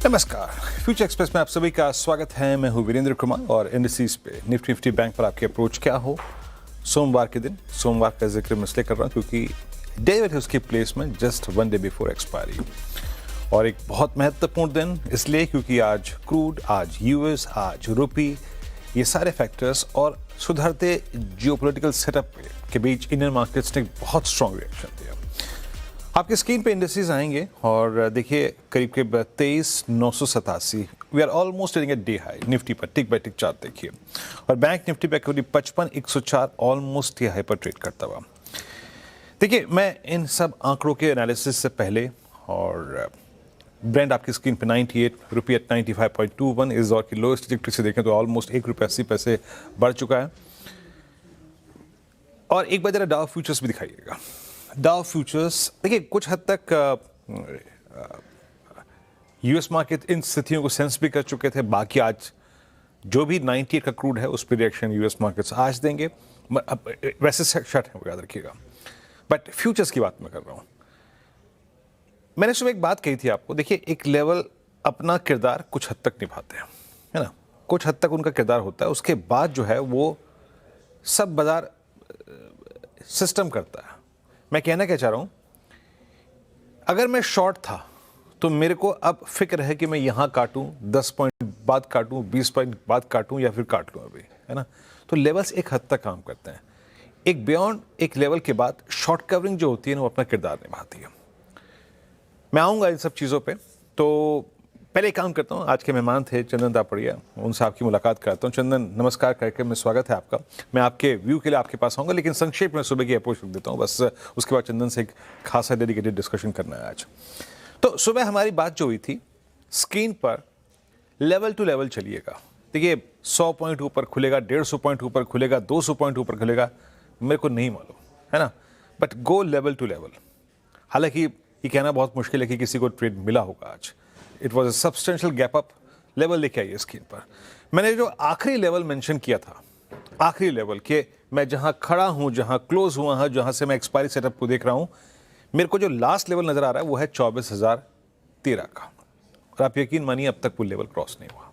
नमस्कार, future express में आप सभी का स्वागत है। मैं हूं वीरेंद्र कुमार और इंडिसेस पे निफ्टी बैंक पर आपकी अप्रोच क्या हो सोमवार के दिन। सोमवार का जिक्र मैं इसलिए कर रहा हूं क्योंकि डेविड है उसकी placement just 1 day before expiry, और एक बहुत महत्वपूर्ण दिन इसलिए क्योंकि आज क्रूड, आज यूएस, आज रुपी, ये सारे फैक्टर्स और सुधरते जियोपॉलिटिकल सेटअप के बीच इंडियन मार्केट्स ने एक बहुत स्ट्रॉन्ग रिएक्शन दिया। आपके स्क्रीन पे इंडेक्सेस आएंगे और देखिए करीब 23,987, we are almost trading at day high Nifty पर। टिक बाय टिक चार्ट देखिए, और बैंक निफ्टी पे करीब 55,104 ऑलमोस्ट ये हाई पर ट्रेड करता हुआ। देखिए मैं इन सब आंकड़ों के एनालिसिस से पहले, और ब्रांड आपकी स्क्रीन पे 98 रुपये एट 95.21 इस दौर की लोएस्ट ट्रिजेक्टरी से देखें तो ऑलमोस्ट ₹1.80 बढ़ चुका है। और एक बार जरा डाउ फ्यूचर्स भी दिखाइएगा। डाउ फ्यूचर्स देखिए कुछ हद तक यूएस मार्केट इन स्थितियों को सेंस भी कर चुके थे। बाकी आज जो भी 98 का क्रूड है उस पर रिएक्शन यूएस मार्केट्स आज देंगे। वैसे शर्ट है वो याद रखिएगा, बट फ्यूचर्स की बात मैं कर रहा हूं। मैंने सुबह एक बात कही थी आपको, देखिए एक लेवल अपना किरदार कुछ हद तक निभाते हैं, है ना, कुछ हद तक उनका किरदार होता है। उसके बाद जो है वो सब बाजार सिस्टम करता है। मैं कहना क्या चाह रहा हूं, अगर मैं शॉर्ट था तो मेरे को अब फिक्र है कि मैं यहां काटूं, 10 पॉइंट बाद काटूं, 20 पॉइंट बाद काटूं या फिर काट लूं अभी, है ना। तो लेवल्स एक हद तक काम करते हैं। एक बियॉन्ड एक लेवल के बाद शॉर्ट कवरिंग जो होती है ना वो अपना किरदार निभाती है। मैं आऊँगा इन सब चीज़ों पे, तो पहले एक काम करता हूँ। आज के मेहमान थे चंदन दापड़िया, उनसे आपकी मुलाकात करता हूँ। चंदन नमस्कार करके मैं स्वागत है आपका। मैं आपके व्यू के लिए आपके पास आऊँगा, लेकिन संक्षेप में सुबह की अप्रोच रख देता हूँ बस, उसके बाद चंदन से एक खासा डेडिकेटेड डिस्कशन करना है आज। तो सुबह हमारी बात जो हुई थी, स्क्रीन पर लेवल टू लेवल चलिएगा। देखिए 100 पॉइंट ऊपर खुलेगा, 150 पॉइंट ऊपर खुलेगा, 200 पॉइंट ऊपर खुलेगा, मेरे को नहीं मालूम, है ना, but go level to level. हालांकि ये कहना बहुत मुश्किल है कि किसी को ट्रेड मिला होगा आज। It was a substantial gap up. Level लेके आइए स्क्रीन पर। मैंने जो आखिरी लेवल मेंशन किया था, आखिरी लेवल के मैं जहां खड़ा हूं, जहां क्लोज हुआ है, जहां से मैं एक्सपायरी सेटअप को देख रहा हूं, मेरे को जो लास्ट लेवल नजर आ रहा है वो है 24,013 का। और आप यकीन मानिए अब तक वो लेवल क्रॉस नहीं हुआ।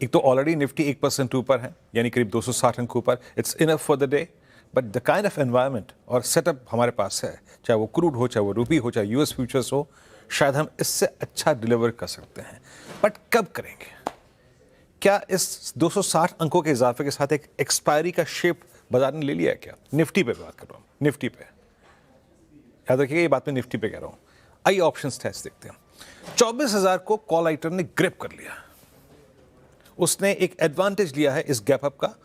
एक तो ऑलरेडी निफ्टी 1% ऊपर है, यानी करीब 260 अंक ऊपर। It's enough for the day, but the kind of environment और सेटअप हमारे पास है, चाहे वो क्रूड हो, चाहे वो रुपी हो, चाहे यूएस फ्यूचर्स हो, शायद हम इससे अच्छा डिलीवर कर सकते हैं। बट कब करेंगे? क्या इस 260 अंकों के इजाफे के साथ एक एक्सपायरी का शेप बाजार ने ले लिया है क्या? निफ्टी पे बात कर रहा हूं, निफ्टी पे, याद रखिएगा ये बात मैं निफ्टी पे कह रहा हूं। आइए ऑप्शंस टेस्ट देखते हैं। 24,000 को कॉल राइटर ने ग्रिप कर लिया, उसने एक एडवांटेज लिया है इस गैप अप का।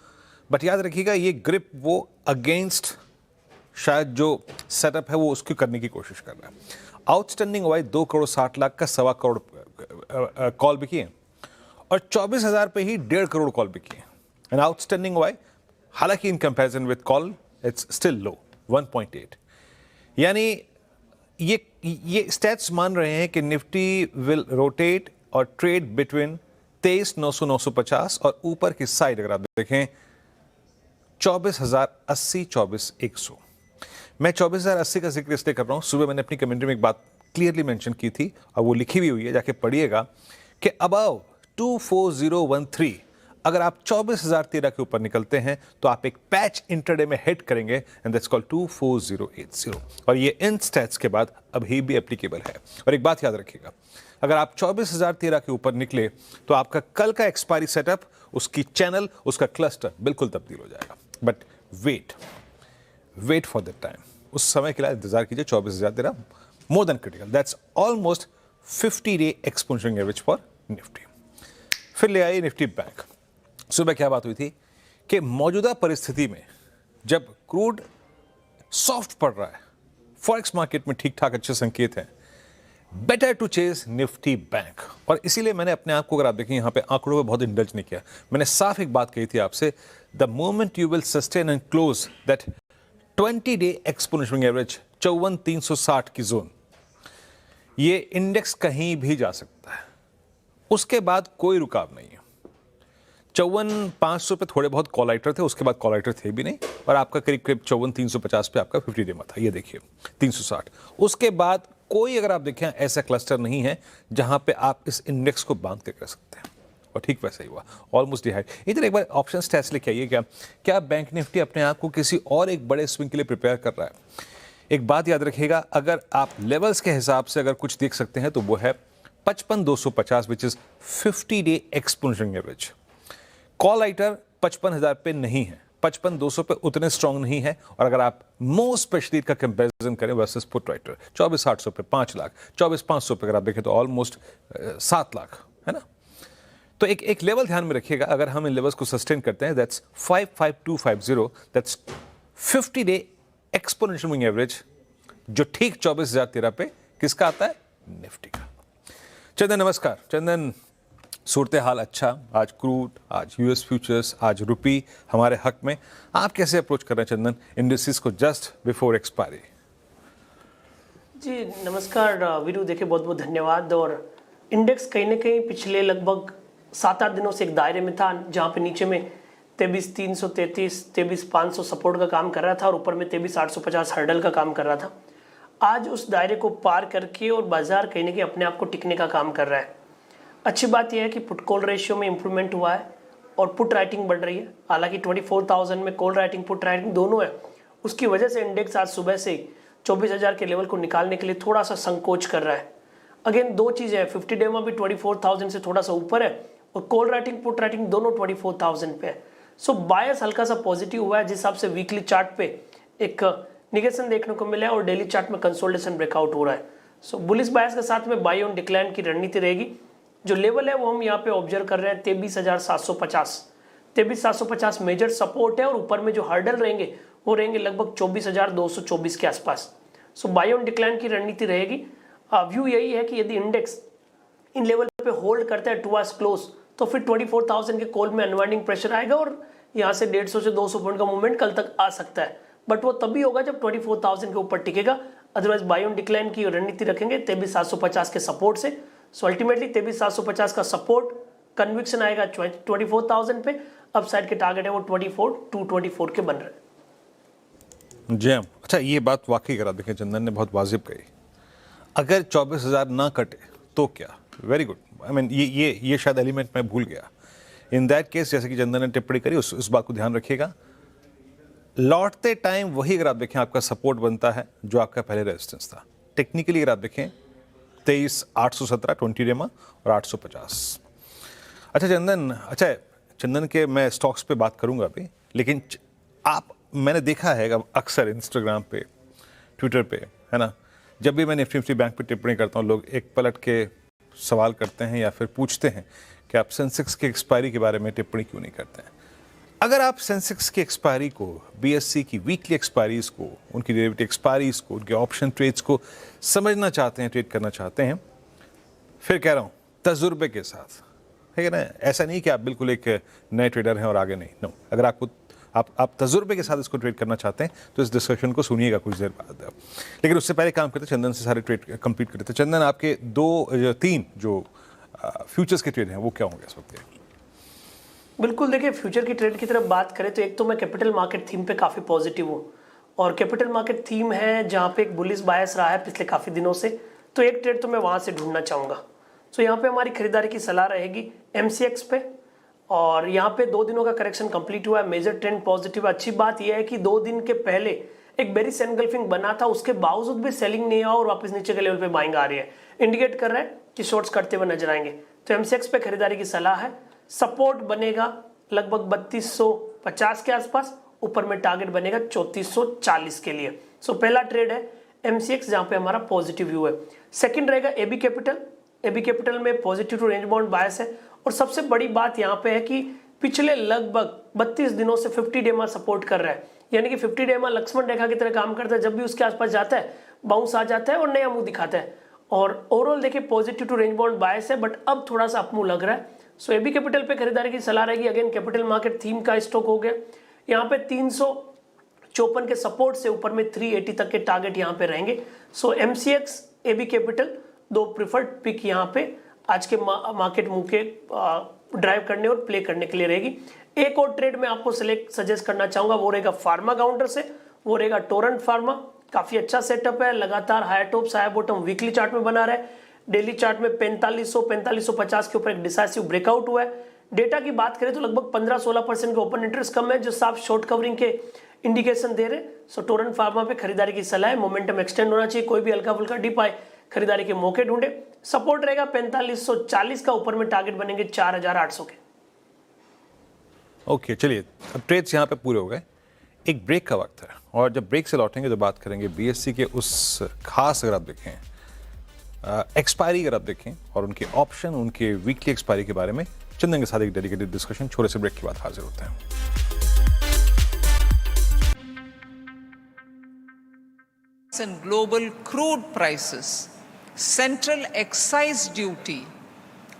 बट याद रखिएगा ये ग्रिप वो अगेंस्ट शायद जो सेटअप है वो उसकी करने की कोशिश कर रहा है। आउटस्टैंडिंग वाई 2,60,00,000 का 1.25 करोड़ कॉल बिकी है, और 24,000 पे ही 1.5 करोड़ कॉल बिकी है। एंड आउटस्टैंडिंग वाई, हालांकि in comparison with call it's still low, 1.8। यानी ये स्टैट्स मान रहे हैं कि निफ्टी विल रोटेट और ट्रेड बिटवीन 23,900 950 और ऊपर की साइड अगर आप देखें 24,080 24,100। मैं 24,080 का जिक्र इसलिए कर रहा हूं, सुबह मैंने अपनी कमेंट्री में एक बात क्लियरली मेंशन की थी और वो लिखी भी हुई है, जाके पढ़िएगा कि अबव 24013 अगर आप 24,013 के ऊपर निकलते हैं तो आप एक पैच इंटरडे में हिट करेंगे, एंड दैट्स कॉल्ड 24080। और ये इन स्टैट्स के बाद अभी भी एप्लीकेबल है। और एक बात याद रखिएगा, अगर आप 24,013 के ऊपर निकले तो आपका कल का एक्सपायरी सेटअप, उसकी चैनल, उसका क्लस्टर बिल्कुल तब्दील हो जाएगा। But wait for that time, उस समय के लिए इंतजार कीजिए। 24,013 more than critical, that's almost 50 day exponential average for Nifty. फिर ले आइए निफ्टी बैंक। सुबह क्या बात हुई थी कि मौजूदा परिस्थिति में जब क्रूड सॉफ्ट पड़ रहा है, फॉरेक्स मार्केट में ठीक ठाक अच्छे संकेत हैं, better to chase Nifty bank. और इसीलिए मैंने अपने आप को, अगर आप देखें यहाँ पे आंकड़ों पे बहुत इंडल्ज नहीं किया। मैंने साफ एक बात कही थी आपसे, the moment you will sustain and close that 20 day exponential average 54,360 की जोन, ये इंडेक्स कहीं भी जा सकता है, उसके बाद कोई रुकाव नहीं है। 54,500 पे थोड़े बहुत कॉलाइटर थे, उसके बाद कॉलाइटर थे भी नहीं, और आपका करीब करीब 54,350 पे आपका 50 डे में था। ये देखिए 360, उसके बाद कोई अगर आप देखें ऐसा क्लस्टर नहीं है जहां पे आप इस इंडेक्स को बांध के कर सकते हैं, और ठीक वैसा ही हुआ, ऑलमोस्ट डिहाइड। इधर एक बार ऑप्शन स्टैट्स लेके आइए, क्या बैंक निफ्टी अपने आप को किसी और एक बड़े स्विंग के लिए प्रिपेयर कर रहा है? एक बात याद रखिएगा, अगर आप लेवल्स के हिसाब से अगर कुछ देख सकते हैं तो वो है 55,250 which is 50 day exponential average. Call writer 55,000 पे नहीं है, 55,200 पे उतने स्ट्रांग नहीं है, और अगर आप मोस्ट स्पेशली का कंपैरिजन करें वर्सेस पुट राइटर 24,800 पे 5 लाख, 24,500 पे अगर आप देखें तो ऑलमोस्ट 7 लाख है ना। तो एक लेवल ध्यान में रखिएगा, अगर हम इन लेवल्स को सस्टेन करते हैं, that's 55250, that's 50 day exponential moving average, जो ठीक 24,013 पे किसका आता है? निफ्टी का। चंदन नमस्कार। चंदन, सूरत हाल अच्छा, आज क्रूड, आज यूएस फ्यूचर्स, आज रुपी हमारे हक में, आप कैसे अप्रोच कर रहे हैं चंदन इंडिसेस को जस्ट बिफोर एक्सपायरी? जी नमस्कार वीरू, देखिए बहुत बहुत धन्यवाद। और इंडेक्स कहीं ना कहीं पिछले लगभग 7-8 दिनों से एक दायरे में था, जहाँ पे नीचे में 23,333, 23,500 सपोर्ट का काम कर रहा था और ऊपर में 23,850 हर्डल का काम कर रहा था। आज उस दायरे को पार करके और बाजार कहीं ना कहीं अपने आप को टिकने का काम कर रहा है। अच्छी बात यह है कि पुट कॉल रेशियो में इंप्रूवमेंट हुआ है और पुट राइटिंग बढ़ रही है। हालांकि 24,000 में कॉल राइटिंग पुट राइटिंग दोनों है, उसकी वजह से इंडेक्स आज सुबह से 24,000 के लेवल को निकालने के लिए थोड़ा सा संकोच कर रहा है। अगेन दो चीज़ें हैं, 50 डे में भी 24,000 से थोड़ा सा ऊपर है और कॉल राइटिंग पुट राइटिंग दोनों 24,000 पे है। सो बायस हल्का सा पॉजिटिव हुआ है, जिस हिसाब से वीकली चार्ट पे एक निगेशन देखने को मिला है और डेली चार्ट में कंसोलिडेशन ब्रेकआउट हो रहा है। सो बुलिश बायस के साथ में बाय ऑन डिक्लाइन की रणनीति रहेगी। जो लेवल है वो हम यहाँ पे ऑब्जर्व कर रहे हैं 23,750, 23,750 मेजर सपोर्ट है और ऊपर में जो हर्डल रहेंगे वो रहेंगे लगभग 24,224 के आसपास। सो बाय ऑन डिक्लाइन की रणनीति रहेगी। व्यू यही है कि यदि इंडेक्स इन लेवल पे होल्ड करता है टुवर्ड्स क्लोज, तो फिर 24,000 के कॉल में अनवाइंडिंग प्रेशर आएगा और यहाँ से 150 से 200 पॉइंट का मूवमेंट कल तक आ सकता है, बट वो तभी होगा जब 24,000 के ऊपर टिकेगा। अदरवाइज बाय ऑन डिक्लाइन की रणनीति रखेंगे 23,750 के सपोर्ट से। सो अल्टीमेटली 23,750 का सपोर्ट कन्विक्शन आएगा 24,000 पे, अपसाइड के टारगेट है वो 24,224 के बन रहे हैं। जी अच्छा, ये बात वाकई करा देखें चंदन ने बहुत वाजिब कही, अगर 24,000 ना कटे तो क्या? Very good. आई मीन ये शायद एलिमेंट मैं भूल गया। इन दैट केस जैसे कि चंदन ने टिप्पणी करी, उस बात को ध्यान रखिएगा। लौटते टाइम वही अगर आप देखें आपका सपोर्ट बनता है जो आपका पहले रेजिस्टेंस था। टेक्निकली अगर आप देखें 23,817 20 डे में और 850। अच्छा चंदन के मैं स्टॉक्स पे बात करूंगा अभी, लेकिन मैंने देखा है अक्सर इंस्टाग्राम पे, ट्विटर पे, है ना, जब भी मैं निफ्टी बैंक पे टिप्पणी करता हूँ, लोग एक पलट के सवाल करते हैं या फिर पूछते हैं कि आप सेंसेक्स की एक्सपायरी के बारे में टिप्पणी क्यों नहीं करते हैं। अगर आप सेंसेक्स की एक्सपायरी को, बीएससी की वीकली एक्सपायरीज को, उनकी डेरिवेटिव एक्सपायरीज को, उनके ऑप्शन ट्रेड्स को समझना चाहते हैं, ट्रेड करना चाहते हैं, फिर कह रहा हूँ तजुर्बे के साथ, है ना। ऐसा नहीं कि आप बिल्कुल एक नए ट्रेडर हैं और आगे नहीं, नो। अगर आप तजुर्बे के साथ इसको ट्रेड करना चाहते हैं तो इस डिस्कशन को सुनिएगा कुछ देर बाद। लेकिन उससे पहले काम करते चंदन से सारे ट्रेड कंप्लीट करते। चंदन, आपके 2-3 जो फ्यूचर्स के ट्रेड हैं वो क्या होंगे इस वक्त? बिल्कुल, देखिए फ्यूचर की ट्रेड की तरफ बात करें तो एक तो मैं कैपिटल मार्केट थीम पे काफ़ी पॉजिटिव हूँ, और कैपिटल मार्केट थीम है जहाँ पे एक बुलिश बायस रहा है पिछले काफ़ी दिनों से, तो एक ट्रेड तो मैं वहाँ से ढूंढना चाहूँगा। सो यहाँ पे हमारी खरीदारी की सलाह रहेगी MCX पे, और यहाँ पे 2 दिनों का करेक्शन कंप्लीट हुआ है, मेजर ट्रेंड पॉजिटिव। अच्छी बात यह है कि 2 दिन के पहले एक बेरिश एनगल्फिंग बना था, उसके बावजूद भी सेलिंग नहीं हुआ और वापस नीचे के लेवल पे बाइंग आ रही है, इंडिकेट कर रहा है कि शॉर्ट्स करते हुए नजर आएंगे। तो MCX पे खरीदारी की सलाह है। सपोर्ट बनेगा लगभग 3250 के आसपास, ऊपर में टारगेट बनेगा 3440 के लिए। सो पहला ट्रेड है MCX जहाँ पे हमारा पॉजिटिव व्यू है। सेकंड रहेगा AB कैपिटल। AB कैपिटल में पॉजिटिव टू रेंज बाउंड बायस है, और सबसे बड़ी बात यहाँ पे है कि पिछले लगभग 32 दिनों से 50 डे में सपोर्ट कर रहा है, यानी कि 50 डे में लक्ष्मण रेखा की तरह काम करता है। जब भी उसके आसपास जाता है बाउंस आ जाता है और नया मुंह दिखाता है, और ओवरऑल देखिए पॉजिटिव टू रेंज बाउंड बायस है, बट अब थोड़ा सा अपमूव लग रहा है। सो AB कैपिटल पे खरीदारी की सलाह रहेगी। अगेन कैपिटल मार्केट थीम का स्टॉक हो गया। यहाँ पे 354 के सपोर्ट से ऊपर में 380 तक के टारगेट यहाँ पे रहेंगे। So MCX AB capital 2 preferred pick यहाँ पे आज के मार्केट मूव के ड्राइव करने और प्ले करने के लिए रहेगी। एक और ट्रेड मैं आपको सजेस्ट करना चाहूंगा, वो रहेगा फार्मा काउंटर से, वो रहेगा टोरेंट फार्मा। काफी अच्छा सेटअप है, लगातार higher tops higher bottom weekly chart में बना रहा है। डेली चार्ट में 4500 4550 के ऊपर एक डिसाइसिव ब्रेकआउट हुआ है। डेटा की बात करें तो लगभग 15-16% के ओपन इंटरेस्ट कम है, जो साफ शॉर्ट कवरिंग के इंडिकेशन दे रहे। सो टोरेंट फार्मा पे खरीदारी की सलाह है। मोमेंटम एक्सटेंड होना चाहिए, कोई भी हल्का फुल्का डिप आए खरीदारी के मौके ढूंढे। सपोर्ट रहेगा 4540 का, ऊपर में टारगेट बनेंगे 4800 के। ओके चलिए, अब ट्रेड्स यहाँ पे पूरे हो गए, एक ब्रेक का वक्त है, और जब ब्रेक से लौटेंगे तो बात करेंगे बीएससी के उस खास, अगर आप देखें एक्सपायरी, अगर आप देखें और उनके ऑप्शन, उनके वीकली एक्सपायरी के बारे में चंदन के साथ एक डेडिकेटेड डिस्कशन। छोटे से ब्रेक के बाद हाजिर होते हैं। And global crude prices, central excise duty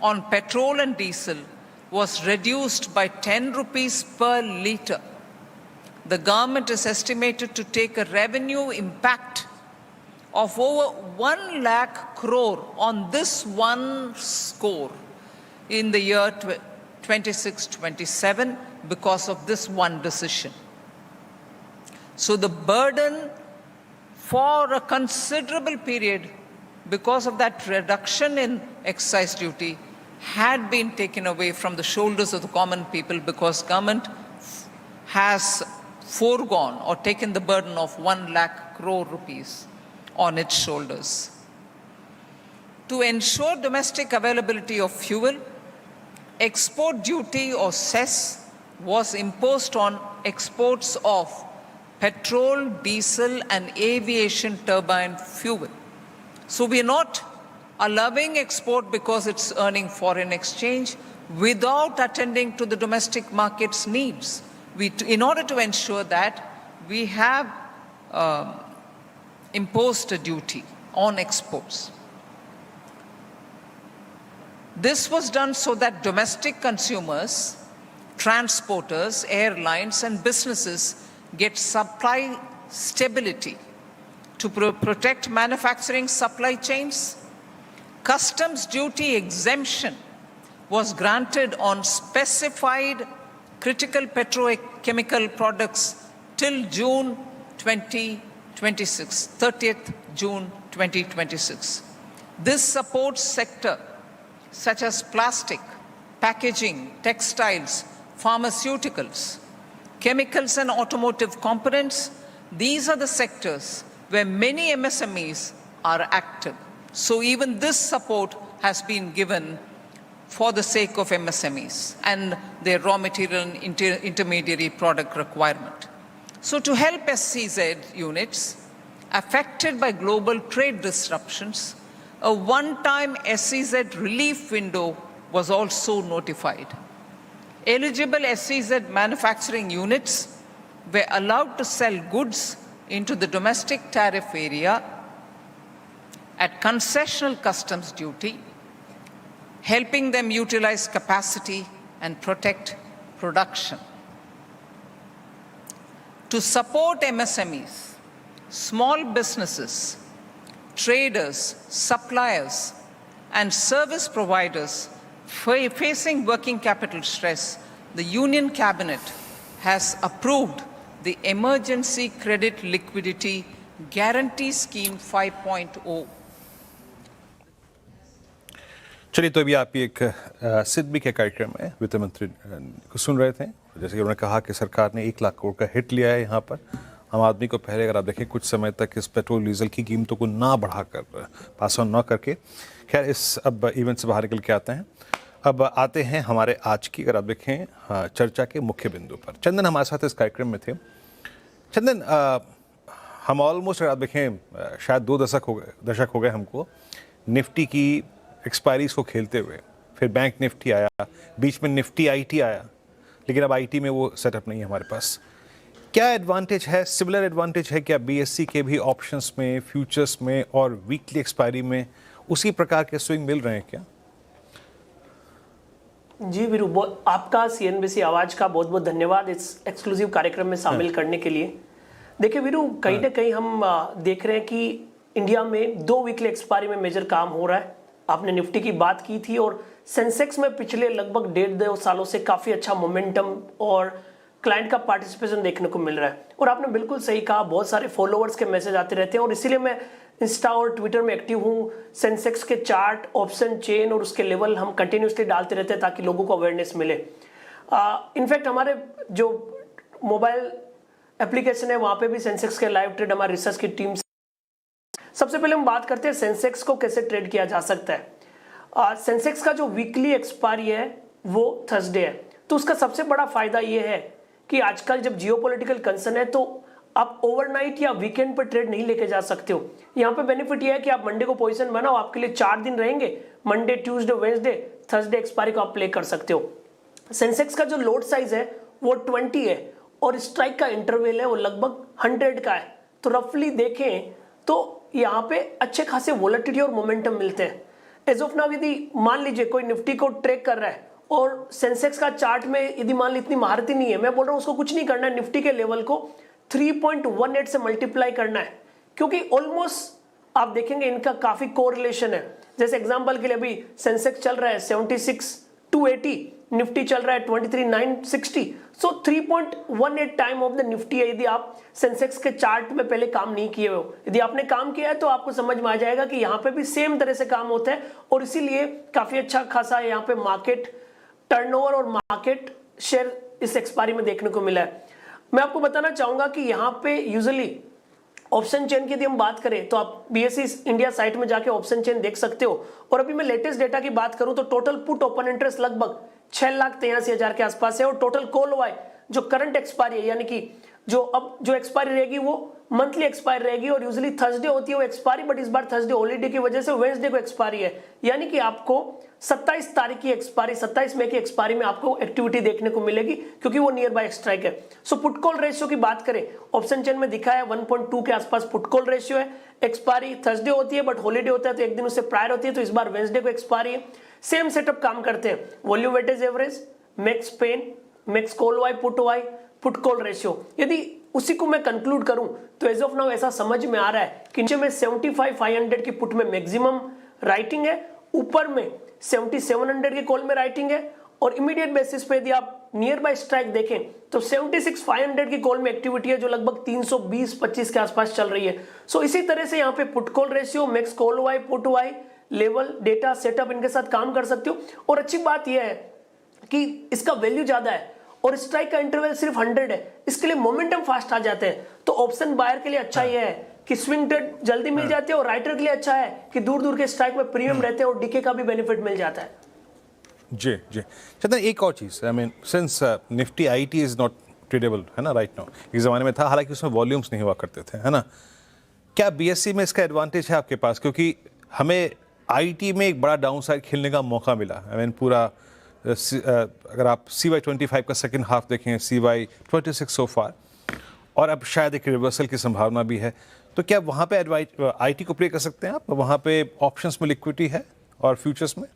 on petrol and diesel was reduced by 10 rupees per litre. The government is estimated to take a revenue impact of over 1 lakh crore on this one score in the year 26-27 because of this one decision. So the burden for a considerable period, because of that reduction in excise duty, had been taken away from the shoulders of the common people, because government has foregone or taken the burden of 1 lakh crore rupees on its shoulders. To ensure domestic availability of fuel, export duty or cess was imposed on exports of petrol, diesel and aviation turbine fuel. So we are not allowing export because it's earning foreign exchange without attending to the domestic market's needs. In order to ensure that, we have imposed a duty on exports. This was done so that domestic consumers, transporters, airlines and businesses get supply stability to protect manufacturing supply chains. Customs duty exemption was granted on specified critical petrochemical products till June 2026, 30th June 2026. This supports sector such as plastic, packaging, textiles, pharmaceuticals, chemicals and automotive components. These are the sectors where many MSMEs are active. So even this support has been given for the sake of MSMEs and their raw material and intermediary product requirement. So to help SEZ units affected by global trade disruptions, a one-time SEZ relief window was also notified. Eligible SEZ manufacturing units were allowed to sell goods into the domestic tariff area at concessional customs duty, helping them utilize capacity and protect production. To support MSMEs, small businesses, traders, suppliers, and service providers facing working capital stress, the Union Cabinet has approved the Emergency Credit Liquidity Guarantee Scheme 5.0. चलिए, तो अभी आप एक सिडबी के कार्यक्रम में वित्त मंत्री को सुन रहे थे। जैसे कि उन्होंने कहा कि सरकार ने 1 लाख करोड़ का हिट लिया है यहाँ पर आम आदमी को। पहले अगर आप देखें कुछ समय तक इस पेट्रोल डीजल की कीमतों को ना बढ़ाकर, पास ऑन ना करके, खैर इस अब इवेंट से बाहर निकल के आते हैं। अब आते हैं हमारे आज की, अगर आप देखें चर्चा के मुख्य बिंदु पर। चंदन हमारे साथ इस कार्यक्रम में थे। चंदन, हम ऑलमोस्ट, अगर आप देखें, शायद 2 दशक हो गए हमको निफ्टी की एक्सपायरीज को खेलते हुए। फिर बैंक निफ्टी आया, बीच में निफ्टी आईटी आया, लेकिन अब आईटी में वो सेटअप नहीं है हमारे पास। क्या एडवांटेज है, सिमिलर एडवांटेज है क्या बीएससी के भी ऑप्शंस में, फ्यूचर्स में और वीकली एक्सपायरी में उसी प्रकार के स्विंग मिल रहे हैं क्या? जी वीरू, आपका सीएनबीसी आवाज का बहुत बहुत धन्यवाद इस एक्सक्लूसिव कार्यक्रम में शामिल करने के लिए। देखिए वीरू, कहीं ना कहीं हम देख रहे हैं कि इंडिया में 2 वीकली एक्सपायरी में मेजर काम हो रहा है। आपने निफ्टी की बात की थी और सेंसेक्स में पिछले लगभग 1.5-2 सालों से काफी अच्छा मोमेंटम और क्लाइंट का पार्टिसिपेशन देखने को मिल रहा है। और आपने बिल्कुल सही कहा, बहुत सारे फॉलोअर्स के मैसेज आते रहते हैं और इसीलिए मैं इंस्टा और ट्विटर में एक्टिव हूँ। सेंसेक्स के चार्ट, ऑप्शन चेन और उसके लेवल हम कंटिन्यूसली डालते रहते हैं ताकि लोगों को अवेयरनेस मिले। इनफैक्ट हमारे जो मोबाइल एप्लीकेशन है वहाँ पे भी सेंसेक्स के लाइव ट्रेड हमारी रिसर्च की टीम। सबसे पहले हम बात करते हैं सेंसेक्स को कैसे ट्रेड किया जा सकता है। सेंसेक्स का जो वीकली एक्सपायरी है वो थर्सडे है। तो उसका सबसे बड़ा फायदा ये है कि आजकल जब जियोपॉलिटिकल कंसर्न है तो आप ओवरनाइट या वीकेंड पर ट्रेड नहीं लेके जा सकते हो। यहाँ पे बेनिफिट ये है कि आप मंडे को पोजीशन बनाओ, आपके लिए 4 दिन रहेंगे, Monday, Tuesday, Wednesday, Thursday expiry को आप प्ले कर सकते हो। सेंसेक्स का जो लोड साइज है वो 20 है और स्ट्राइक का इंटरवल है वो लगभग 100 का है। तो रफली देखें तो यहाँ पे अच्छे खासे वोलेटिलिटी और मोमेंटम मिलते हैं। एज ऑफ नाउ यदि मान लीजिए कोई निफ्टी को ट्रैक कर रहा है और सेंसेक्स का चार्ट में यदि मान ली इतनी महारती नहीं है, मैं बोल रहा हूँ उसको कुछ नहीं करना है, निफ्टी के लेवल को 3.18 से मल्टीप्लाई करना है, क्योंकि ऑलमोस्ट आप देखेंगे इनका काफी कोरिलेशन है। जैसे एग्जांपल के लिए अभी सेंसेक्स चल रहा है 76,280, निफ्टी चल रहा है 23,960, सो 3.18 टाइम ऑफ द निफ्टी है। यदि आप सेंसेक्स के चार्ट में पहले काम नहीं किए हो, यदि आपने काम किया है तो आपको समझ में आ जाएगा कि यहाँ पे भी सेम तरह से काम होता है और इसीलिए काफी अच्छा खासा यहाँ पे मार्केट टर्नओवर और मार्केट शेयर इस एक्सपायरी में देखने को मिला है। मैं आपको बताना चाहूंगा कि यहाँ पे यूजुअली ऑप्शन चेन की यदि हम बात करें तो आप बीएसई इंडिया साइट में जाके ऑप्शन चेन देख सकते हो। और अभी मैं लेटेस्ट डेटा की बात करूं तो टोटल पुट ओपन इंटरेस्ट लगभग 6,83,000 के आसपास है और टोटल कॉल वाई जो करंट एक्सपायरी है, यानी कि जो अब जो एक्सपायरी रहेगी वो मंथली एक्सपायरी रहेगी और यूजुअली थर्सडे होती है वो एक्सपायरी, बट इस बार थर्सडे हॉलीडे की वजह से वेडनेसडे को एक्सपायरी है, यानी कि आपको 27 तारीख की एक्सपायरी, 27 मई की एक्सपायरी में आपको एक्टिविटी देखने को मिलेगी क्योंकि वो नियर बाय स्ट्राइक है। सो पुट कॉल रेशियो की बात करें, ऑप्शन चेन में दिखा है 1.2 के आसपास पुट कॉल रेशियो है। एक्सपायरी थर्सडे होती है बट हॉलीडे होता है तो एक दिन उससे प्रायर होती है, तो इस बार वेडनेसडे को एक्सपायरी है। सेम सेटअप काम करते हैं, volume weightage average, max pain, max call Y, put call ratio. यदि उसी को मैं कंक्लूड करूं तो एज ऑफ नाउ ऐसा समझ में आ रहा है कि नीचे में 75,500 की पुट में मैक्सिमम राइटिंग है, ऊपर में 7700 की कॉल में राइटिंग है और इमीडिएट बेसिस पे यदि आप नियर बाय स्ट्राइक देखें तो 76,500 की कॉल में एक्टिविटी है जो लगभग 320-25 के आसपास चल रही है। सो इसी तरह से यहाँ पे put call ratio, max call Y, put Y, level, data, setup इनके साथ काम कर सकते हो। और अच्छी बात यह है कि इसका वैल्यू ज्यादा है और स्ट्राइक का इंटरवल सिर्फ 100 है, इसके लिए मोमेंटम फास्ट आ जाते हैं। तो ऑप्शन बायर के लिए अच्छा यह है कि स्विंग ट्रेड जल्दी मिल जाती है और राइटर के लिए अच्छा है कि दूर दूर के स्ट्राइक में प्रीमियम रहते हैं और डीके का भी बेनिफिट मिल जाता है। जी जी चंदन, एक और चीज़, I mean since Nifty IT is not tradable है ना राइट नाउ, इस ज़माने में था, हालांकि उसमें वॉल्यूम्स नहीं हुआ करते थे, है ना, क्या बीएससी में इसका एडवांटेज है आपके पास? क्योंकि हमें आईटी में एक बड़ा डाउन साइड खेलने का मौका मिला। आई मीन पूरा अगर आप CY25 का सेकंड हाफ देखें, CY26 सो फार, और अब शायद एक रिवर्सल की संभावना भी है, तो क्या वहाँ पे आईटी को प्ले कर सकते हैं आप? वहाँ पे ऑप्शंस में लिक्विडिटी है और फ्यूचर्स में?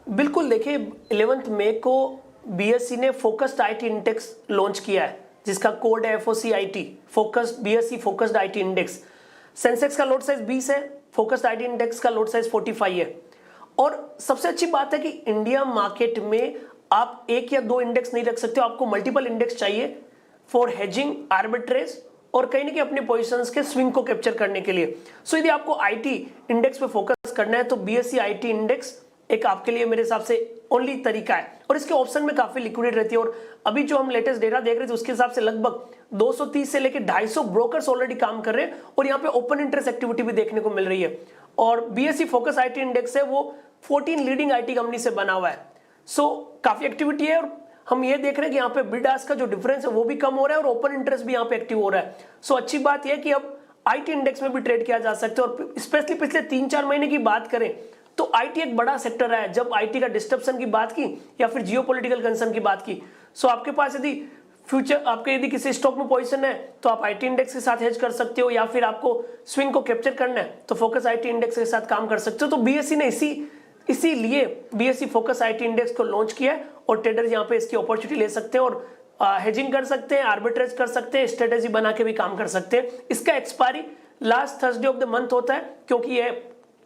बिल्कुल, देखिए 11 मई को बीएसई ने फोकस्ड आईटी इंडेक्स लॉन्च किया है जिसका कोड है FOCIT, focused BSE focused IT index. Sensex का लोड साइज 20 है, फोकस्ड आईटी इंडेक्स का लोड साइज 45 है। और सबसे अच्छी बात है कि इंडिया मार्केट में आप एक या दो इंडेक्स नहीं रख सकते हो, आपको मल्टीपल इंडेक्स चाहिए फॉर हेजिंग, आर्बिट्रेज और कहीं ना कहीं अपने पोजीशंस के स्विंग को कैप्चर करने के लिए। सो यदि आपको आईटी इंडेक्स पे फोकस करना है तो बीएसई आईटी इंडेक्स एक आपके लिए मेरे हिसाब से ओनली तरीका है और इसके ऑप्शन में काफी लिक्विडिटी रहती है। और अभी जो हम लेटेस्ट डेटा देख रहे थे उसके हिसाब से लगभग 230 से लेकर 250 ब्रोकर्स ऑलरेडी काम कर रहे हैं और यहाँ पे ओपन इंटरेस्ट एक्टिविटी भी देखने को मिल रही है। और बीएसई फोकस आईटी इंडेक्स है वो 14 लीडिंग आईटी कंपनी से बना हुआ है। सो काफी एक्टिविटी है और हम ये देख रहे हैं कि यहाँ पे बिड आस्क का जो डिफरेंस है वो भी कम हो रहा है और ओपन इंटरेस्ट भी यहाँ पे एक्टिव हो रहा है। सो अच्छी बात यह है कि अब आईटी इंडेक्स में भी ट्रेड किया जा सकता है। और स्पेशली पिछले 3-4 महीने की बात करें तो आईटी एक बड़ा सेक्टर रहा है जब आईटी का डिस्टर्बन की बात की या फिर जियोपॉलिटिकल कंसर्न की बात की। सो आपके पास यदि फ्यूचर आपके यदि किसी स्टॉक में पोजीशन है तो आप आईटी इंडेक्स के साथ हेज कर सकते हो, या फिर आपको स्विंग को कैप्चर करना है तो फोकस आईटी इंडेक्स के साथ काम कर सकते हो। तो बीएसई ने इसीलिए बीएसई फोकस आईटी इंडेक्स को लॉन्च किया है और ट्रेडर्स यहाँ पे इसकी अपॉर्चुनिटी ले सकते हैं और हेजिंग कर सकते हैं, आर्बिट्रेज कर सकते हैं, स्ट्रेटेजी बना के भी काम कर सकते हैं। इसका expiry last Thursday of the month होता है क्योंकि ये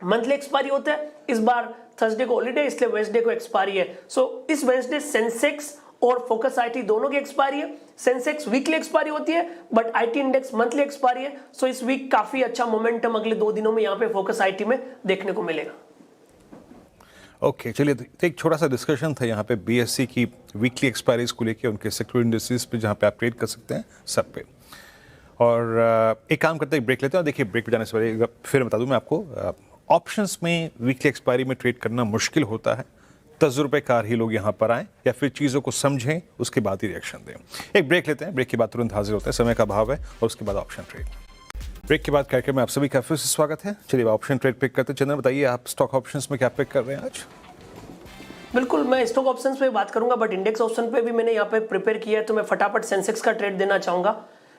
मंथली एक्सपायरी होता है। इस बार थर्सडे को हॉलीडे इसलिए वेडनेसडे को एक्सपायरी है। सो इस वेडनेसडे सेंसेक्स और फोकस आईटी दोनों की एक्सपायरी है। सेंसेक्स वीकली एक्सपायरी होती है but IT index monthly expiry है। सो इस वीक काफी अच्छा मोमेंटम अगले 2 दिनों में यहाँ पे फोकस आईटी में देखने को मिलेगा। ओके चलिए, तो एक छोटा सा डिस्कशन था यहाँ पे बीएससी की वीकली एक्सपायरीज को लेके, उनके सेक्टर इंडस्ट्रीज पे जहाँ पे आप ट्रेड कर सकते हैं सब पे। और एक काम करते हैं, ब्रेक लेते हैं। और देखिए, ब्रेक पे जाने से पहले फिर बता दूं मैं आपको, ऑप्शंस में वीकली एक्सपायरी में ट्रेड करना मुश्किल होता है। तजुर्बेकार ही लोग यहाँ पर आएँ या फिर चीज़ों को समझें, उसके बाद ही रिएक्शन दें। एक ब्रेक लेते हैं, ब्रेक के बाद तुरंत हाजिर होते हैं, समय का अभाव है, और उसके बाद ऑप्शन ट्रेड। ब्रेक के बाद कार्यक्रम में आप सभी का फिर से स्वागत है। चलिए ऑप्शन ट्रेड पिक करते हैं। चंदन बताइए, आप स्टॉक ऑप्शंस में क्या पिक कर रहे हैं आज? बिल्कुल, मैं स्टॉक ऑप्शंस पे बात करूंगा बट इंडेक्स ऑप्शन पे भी मैंने यहाँ पे प्रिपेयर किया है, तो मैं फटाफट सेंसेक्स का ट्रेड देना चाहूंगा।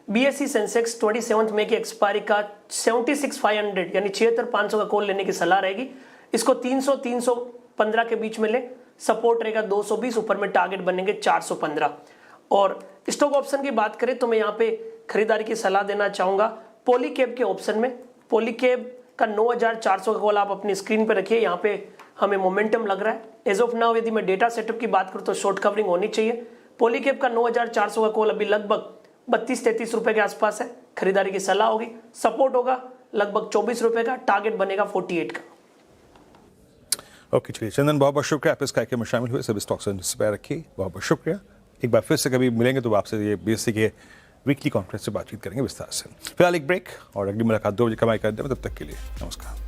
बीएसई सेंसेक्स 27 मई की एक्सपायरी का 76,500 यानी 76,500 का कॉल लेने की सलाह रहेगी। इसको 300-315 के बीच में ले, सपोर्ट रहेगा 220, ऊपर में टारगेट बनेंगे 415। और स्टॉक ऑप्शन की बात करें तो मैं यहाँ पे खरीदारी की सलाह देना चाहूंगा पॉलीकैब के ऑप्शन में। पॉलीकैब का 9,400 का कॉल आप अपनी स्क्रीन पे रखिए, यहाँ पे हमें मोमेंटम लग रहा है। एज ऑफ नाउ यदि मैं डेटा सेटअप की बात करूँ तो शॉर्ट कवरिंग होनी चाहिए। पॉलीकैब का 9,400 का कॉल अभी लगभग 32-33 रुपए के आसपास है, खरीदारी की सलाह होगी। सपोर्ट होगा लगभग 24 रुपए का, टारगेट बनेगा 48 का। ओके चलिए चंदन, बहुत बहुत शुक्रिया, आप इस कार्यक्रम में शामिल हुए, सभी स्टॉक्स पे रखिए, बहुत बहुत शुक्रिया। एक बार फिर से कभी मिलेंगे तो आपसे ये बीएससी के वीकली कॉन्फ्रेंस से बातचीत करेंगे विस्तार से। फिलहाल एक ब्रेक, और अगली मुलाकात 2 बजे कमाई कर दें। तब तक के लिए नमस्कार।